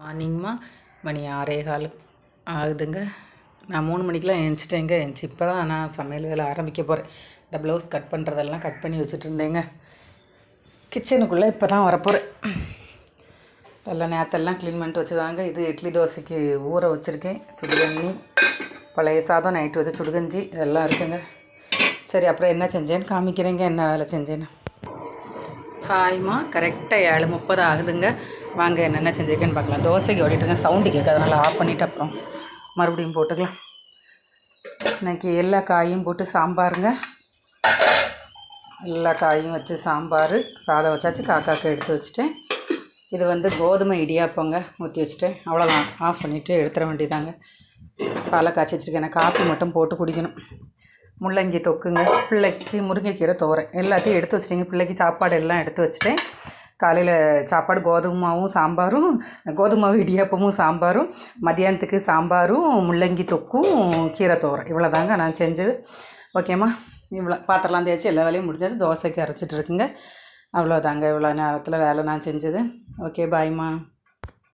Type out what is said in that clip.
மார்னிங்மா மணி 6:15 ஆகுதுங்க. நான் 3 மணிக்கெலாம் எழுந்திரிச்சிட்டேங்க. இப்போ தான் நான் சமையல் வேலை ஆரம்பிக்க போகிறேன். இந்த ப்ளவுஸ் கட் பண்ணுறதெல்லாம் கட் பண்ணி வச்சுட்டு இருந்தேங்க. கிச்சனுக்குள்ளே இப்போ தான் வரப்போகிறேன். எல்லாம் நேரத்தெல்லாம் க்ளீன் பண்ணிட்டு வச்சுதாங்க. இது இட்லி தோசைக்கு ஊற வச்சுருக்கேன். சுடுதண்ணி, பழைய சாதம், நைட்டு வச்சு சுடுகஞ்சி இதெல்லாம் இருக்குங்க. சரி, அப்புறம் என்ன செஞ்சேன்னு காமிக்கிறேங்க, என்ன வேலை செஞ்சேன்னு. ஹாய்மா, கரெக்டாக 7:30 ஆகுதுங்க. வாங்க என்னென்ன செஞ்சுருக்கேன்னு பார்க்கலாம். தோசைக்கு ஓடிட்டுருங்க, சவுண்டு கேட்க, அதனால் ஆஃப் பண்ணிவிட்டு அப்புறம் மறுபடியும் போட்டுக்கலாம். இன்றைக்கி எல்லா காயும் போட்டு சாம்பாருங்க. எல்லா காயும் வச்சு சாம்பார், சாதம் வச்சாச்சு, காக்காக்கு எடுத்து வச்சுட்டேன். இது கோதுமை இடியாப்பங்க, ஊற்றி வச்சுட்டேன். அவ்வளோதான், ஆஃப் பண்ணிவிட்டு எடுத்துட வேண்டியதாங்க. பாலை காய்ச்சி வச்சுருக்கேன். எனக்கு காப்பி மட்டும் போட்டு குடிக்கணும். முள்ளங்கி தொக்குங்க, பிள்ளைக்கு முருங்கைக்கீரை தோரன் எல்லாத்தையும் எடுத்து வச்சுட்டேங்க. பிள்ளைக்கு சாப்பாடு எல்லாம் எடுத்து வச்சுட்டேன். காலையில் சாப்பாடு கோதுமாவும் சாம்பாரும், கோதுமாவு இடியாப்பமும் சாம்பாரும், மதியானத்துக்கு சாம்பாரும் முள்ளங்கி தொக்கும் கீரை தோரன், இவ்வளோ தாங்க நான் செஞ்சது. ஓகேம்மா, இவ்வளோ பாத்திரலாம் தேய்ச்சி எல்லா வேலையும் முடிஞ்சாச்சு. தோசைக்கு அரைச்சிட்டு இருக்குங்க. அவ்வளோதாங்க, இவ்வளோ நேரத்தில் வேலை நான் செஞ்சது. ஓகே, பாய்மா.